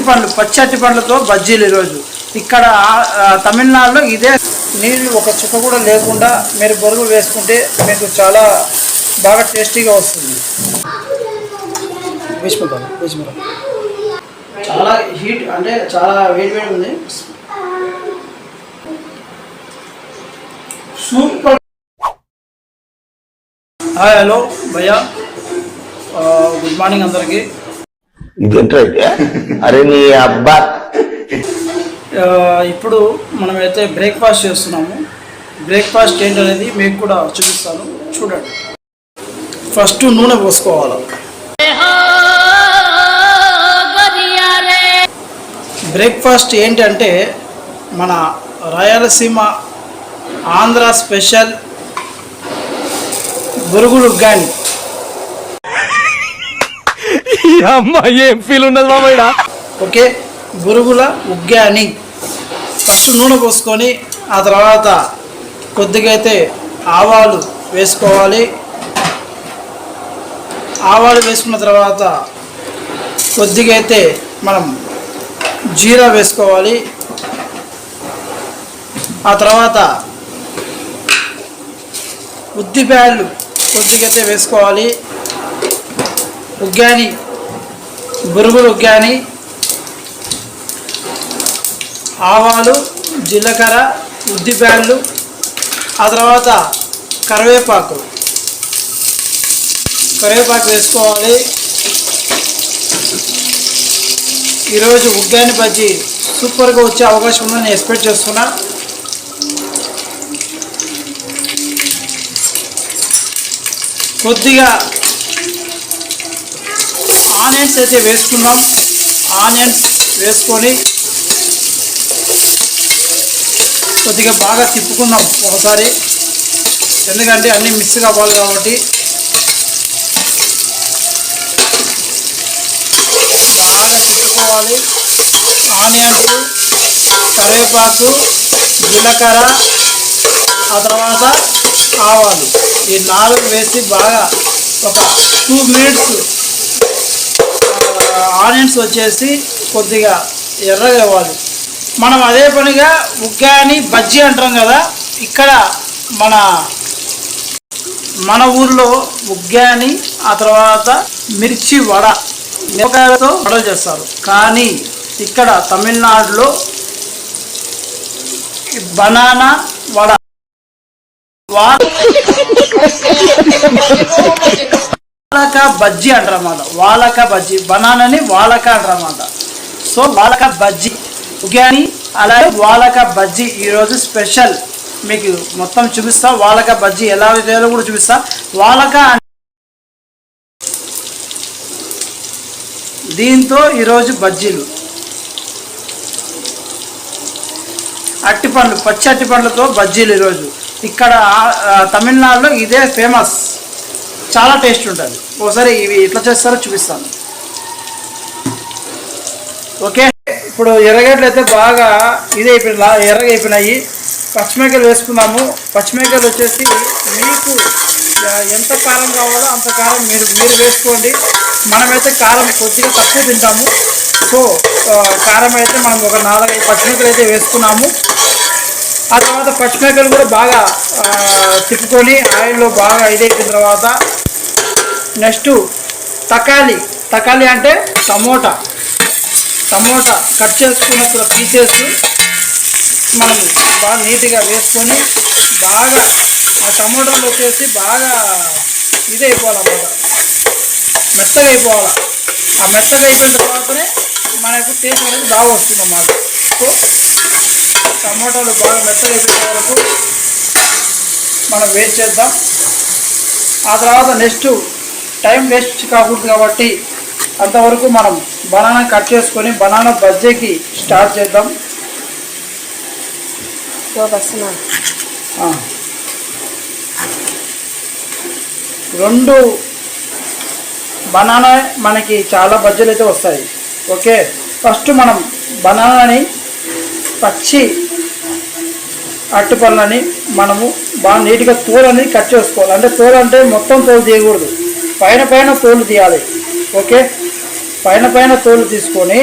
అట్టిపండ్లు పచ్చి అట్టిపండ్లతో బజ్జీలు ఈరోజు ఇక్కడ తమిళనాడులో ఇదే నీళ్ళు ఒక చుక్క కూడా లేకుండా మీరు బొరుగులు వేసుకుంటే మీకు చాలా బాగా టేస్టీగా వస్తుంది. వేసుకుంటాం చాలా హీట్ అంటే చాలా వేడి ఉంది. సూపర్. హాయ్ హలో భయ్యా, గుడ్ మార్నింగ్ అందరికి. అరే నీ అబ్బా, ఇప్పుడు మనమైతే బ్రేక్ఫాస్ట్ చేస్తున్నాము. బ్రేక్ఫాస్ట్ ఏంటనేది మీకు కూడా చూపిస్తాను, చూడండి. ఫస్ట్ నూనె పోసుకోవాలి. బ్రేక్ఫాస్ట్ ఏంటంటే మన రాయలసీమ ఆంధ్ర స్పెషల్ బొరుగులు ఉగ్గాని. ఏం ఫీల్ ఉన్నది మామయ్య. ఓకే, బొరుగుల ఉగ్గాని. ఫస్ట్ నూనె పోసుకొని ఆ తర్వాత కొద్దిగా అయితే ఆవాలు వేసుకోవాలి. ఆవాలు వేసుకున్న తర్వాత కొద్దిగా అయితే మనం జీరా వేసుకోవాలి. ఆ తర్వాత ఉద్దిపాయలు కొద్దిగా అయితే వేసుకోవాలి. ఉగ్గాని, బొరుగులు ఉగ్గాని, ఆవాలు, జీలకర్ర, ఉద్దిపాయలు, ఆ తర్వాత కరివేపాకు వేసుకోవాలి. ఈరోజు ఉగ్గాని బజ్జీ సూపర్గా వచ్చే అవకాశం ఉందని నేను ఎక్స్పెక్ట్ చేస్తున్నా. కొద్దిగా ఆనియన్స్ అయితే వేసుకుందాం. ఆనియన్స్ వేసుకొని కొద్దిగా బాగా తిప్పుకుందాం ఒకసారి, ఎందుకంటే అన్నీ మిక్స్ కావాలి కాబట్టి. బాగా తిప్పుకోవాలి. ఆనియన్స్, కరివేపాకు, జీలకర్ర, ఆ తర్వాత ఆవాలు, ఈ 4 వేసి బాగా ఒక 2 మినిట్స్ ఆనియన్స్ వచ్చేసి కొద్దిగా ఎర్రగా ఇవ్వాలి. మనం అదే పనిగా ఉగ్గాని బజ్జీ అంటాం కదా, ఇక్కడ మన ఊర్లో ఉగ్గాని, ఆ తర్వాత మిర్చి వడ, మిరపకాయలతో వడలు చేస్తారు. కానీ ఇక్కడ తమిళనాడులో బనానా వడ, వాలక బజ్జీ అంటారన్నమాట. వాలక బజ్జీ, బనానాని వాలక అంటారన్నమాట. సో వాలక బజ్జీ ఉగ్గాని, అలాగే వాలక బజ్జీ ఈరోజు స్పెషల్ మీకు మొత్తం చూపిస్తా. వాలక బజ్జీ ఎలా చేయాలో కూడా చూపిస్తా. వాలక దీంతో ఈరోజు బజ్జీలు అట్టిపండ్లు, పచ్చి అట్టిపండ్లతో బజ్జీలు ఈరోజు ఇక్కడ తమిళనాడులో ఇదే ఫేమస్, చాలా టేస్ట్ ఉంటుంది. ఒకసారి ఇవి ఎట్లా చేస్తారో చూపిస్తాను. ఓకే, ఇప్పుడు ఎర్రగడ్డలు అయితే బాగా ఎర్రగా అయిపోయినాయి. పచ్చిమిరపకాయలు వేసుకున్నాము. పచ్చిమిరపకాయలు వచ్చేసి మీకు ఎంత కారం కావాలో అంత కారం మీరు వేసుకోండి. మనమైతే కారం కొద్దిగా తక్కువ తింటాము. సో కారం అయితే మనం ఒక 4-5 పచ్చిమిరపకాయలు అయితే వేసుకున్నాము. ఆ తర్వాత పచ్చిమిరపకాయలు కూడా బాగా తిప్పుకొని ఆయిల్లో బాగా ఇదైపోయిన తర్వాత నెక్స్ట్ తకాలి అంటే టమోటా కట్ చేసుకున్నప్పుడు పీసెస్ మనం బాగా నీట్గా వేసుకొని బాగా ఆ టమోటాలు వచ్చేసి బాగా ఇది అయిపోవాలన్నమాట, మెత్తగా అయిపోవాలి. ఆ మెత్తగా అయిపోయిన తర్వాతనే మనకు టేస్ట్ అనేది బాగా వస్తుంది అన్నమాట. సో టమోటాలు బాగా మెత్తగా అయిపోయిన వరకు మనం వెయిట్ చేద్దాం. ఆ తర్వాత నెక్స్ట్ టైం వేస్ట్ కాకూడదు కాబట్టి అంతవరకు మనం బనానా కట్ చేసుకొని బనానా బజ్జీకి స్టార్ట్ చేద్దాం. 2 బనానా మనకి చాలా బజ్జీలు అయితే వస్తాయి. ఓకే, ఫస్ట్ మనం బనానాని పచ్చి అరటిపళ్ళని మనము బాగా నీట్గా తోలు అనేది కట్ చేసుకోవాలి. అంటే తోలు అంటే మొత్తం తోలు తీయకూడదు, పైన తోలు తీయాలి. ఓకే, పైన తోలు తీసుకొని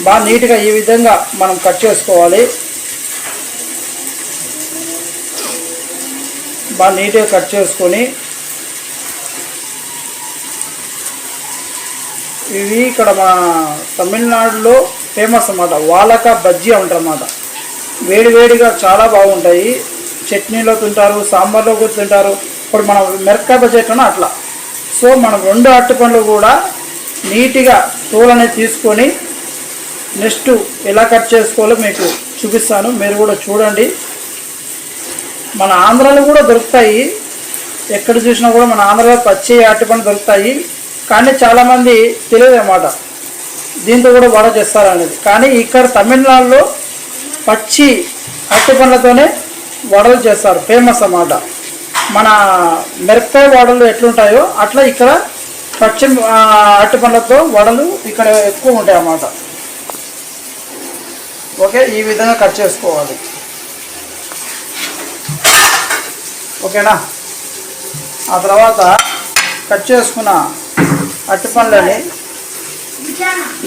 బాగా నీట్గా ఈ విధంగా మనం కట్ చేసుకోవాలి. బాగా నీట్గా కట్ చేసుకొని ఇవి ఇక్కడ మన తమిళనాడులో ఫేమస్ అన్నమాట. వాలక బజ్జీ అంటారన్నమాట. వేడివేడిగా చాలా బాగుంటాయి. చట్నీలో తింటారు, సాంబార్లో కూడా తింటారు. ఇప్పుడు మనం మిరపకాయ బజ్జీ ఎట్లనో అట్లా. సో మనం 2 అరటిపండ్లు కూడా నీట్గా తోలు అనేది తీసుకొని నెక్స్ట్ ఎలా కట్ చేసుకోవాలో మీకు చూపిస్తాను. మీరు కూడా చూడండి. మన ఆంధ్రాలో కూడా దొరుకుతాయి. ఎక్కడ చూసినా కూడా మన ఆంధ్రాలో పచ్చి అరటిపండ్లు దొరుకుతాయి. కానీ చాలామంది తెలియదు అన్నమాట దీంతో కూడా వడ చేస్తారనేది. కానీ ఇక్కడ తమిళనాడులో పచ్చి అరటిపండ్లతోనే వడలు చేస్తారు, ఫేమస్ అన్నమాట. మన మిరపకాయ వడలు ఎట్లుంటాయో అట్లా ఇక్కడ పచ్చి అరటిపండ్లతో వడలు ఇక్కడ ఎక్కువ ఉంటాయి అన్నమాట. ఓకే, ఈ విధంగా కట్ చేసుకోవాలి. ఓకేనా. ఆ తర్వాత కట్ చేసుకున్న అరటిపండ్లని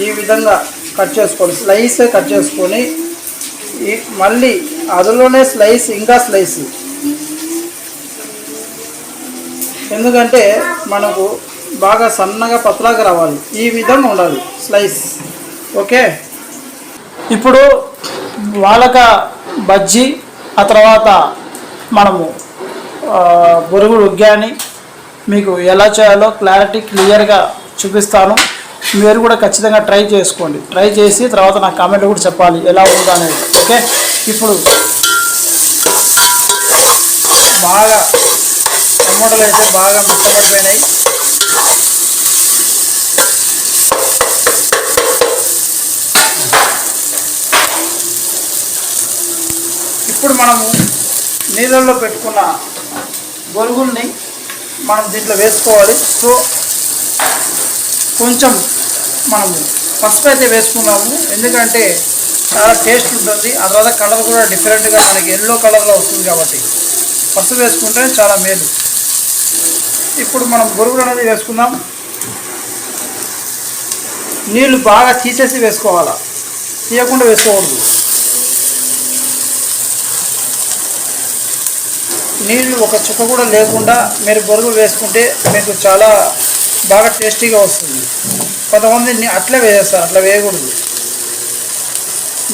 ఈ విధంగా కట్ చేసుకోండి. స్లైస్ కట్ చేసుకొని మళ్ళీ అందులోనే స్లైస్, ఇంకా స్లైస్. ఎందుకంటే మనకు బాగా సన్నగా పతలాగా రావాలి. ఈ విధంగా ఉండాలి స్లైస్. ఓకే, ఇప్పుడు వాలక బజ్జీ, ఆ తర్వాత మనము బొరుగులు ఉగ్గాని మీకు ఎలా చేయాలో క్లియర్గా చూపిస్తాను. మీరు కూడా ఖచ్చితంగా ట్రై చేసుకోండి. ట్రై చేసి తర్వాత నాకు కామెంట్ కూడా చెప్పాలి ఎలా ఉందో అనేది. ఓకే, ఇప్పుడు బాగా టమాటాలు అయితే బాగా మెత్తబడిపోయినాయి. ఇప్పుడు మనము నీళ్ళల్లో పెట్టుకున్న బొరుగుల్ని మనం దీంట్లో వేసుకోవాలి. సో కొంచెం మనము పసుపు అయితే వేసుకున్నాము, ఎందుకంటే చాలా టేస్ట్ ఉంటుంది. ఆ తర్వాత కలర్ కూడా డిఫరెంట్గా మనకి ఎల్లో కలర్లో వస్తుంది కాబట్టి పసుపు వేసుకుంటే చాలా మేలు. ఇప్పుడు మనం బొరుగులు అనేది వేసుకుందాం. నీళ్ళు బాగా తీసేసి వేసుకోవాలా, తీయకుండా వేసుకోకూడదు. నీళ్ళు ఒక చుక్క కూడా లేకుండా మీరు బొరుగులు వేసుకుంటే మీకు చాలా బాగా టేస్టీగా వస్తుంది. కొంతమంది అట్లే వేసేస్తారు, అట్లా వేయకూడదు.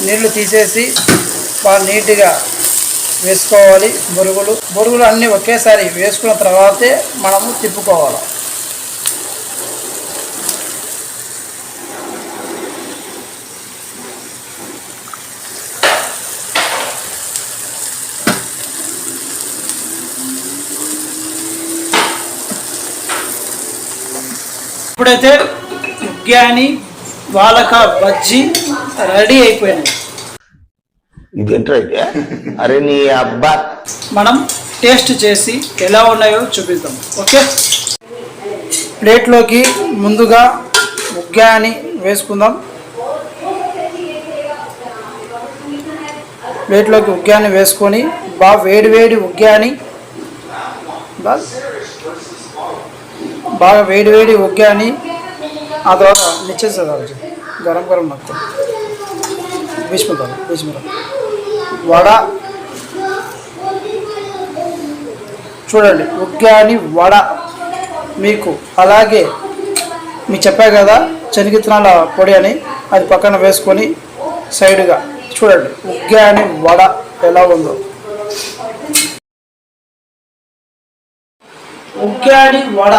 నీళ్లు తీసేసి బాగా నీట్గా వేసుకోవాలి. బొరుగులు అన్నీ ఒకేసారి వేసుకున్న తర్వాతే మనము తిప్పుకోవాలి. ఇప్పుడైతే ఉగ్గాని వాలక బజ్జీ రెడీ అయిపోయినాయి. ఇదేంటైతే అరే నీ అబ్బా, మనం టేస్ట్ చేసి ఎలా ఉన్నాయో చూపిద్దాం. ఓకే, ప్లేట్లోకి ముందుగా ఉగ్గాని వేసుకుందాం. ప్లేట్లోకి ఉగ్గాని వేసుకొని బాగా వేడి ఉగ్గాని, బాగా వేడి ఉగ్గాని, ఆ తర్వాత నిచ్చేసేది గరం మొత్తం బిస్మిల్లాహ్ వడ. చూడండి ఉగ్గాని వడ మీకు. అలాగే మీకు చెప్పా కదా శనగిత్తనాల పొడి అని, అది పక్కన వేసుకొని సైడ్గా చూడండి ఉగ్గాని వడ ఎలా ఉందో. ఉగ్గాని వడ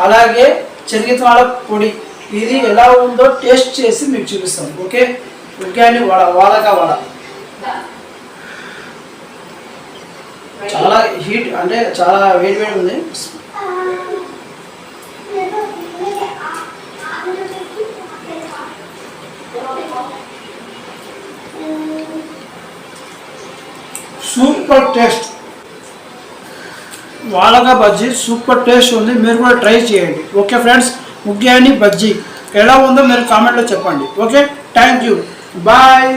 అలాగే శనగిత్తనాల పొడి, ఇది ఎలా ఉందో టేస్ట్ చేసి మీకు చూపిస్తాం. ఓకే, ఉగ్గాని వడ, వాలక వడ చాలా హీట్, అంటే చాలా వేడి ఉంది. Super taste. వాలక బజ్జీ సూపర్ టేస్ట్ ఉంది, మీరు కూడా ట్రై చేయండి. ఓకే ఫ్రెండ్స్, ఉగ్గాని బజ్జీ ఎలా ఉందో మీరు కామెంట్లో చెప్పండి. Okay, thank you, bye.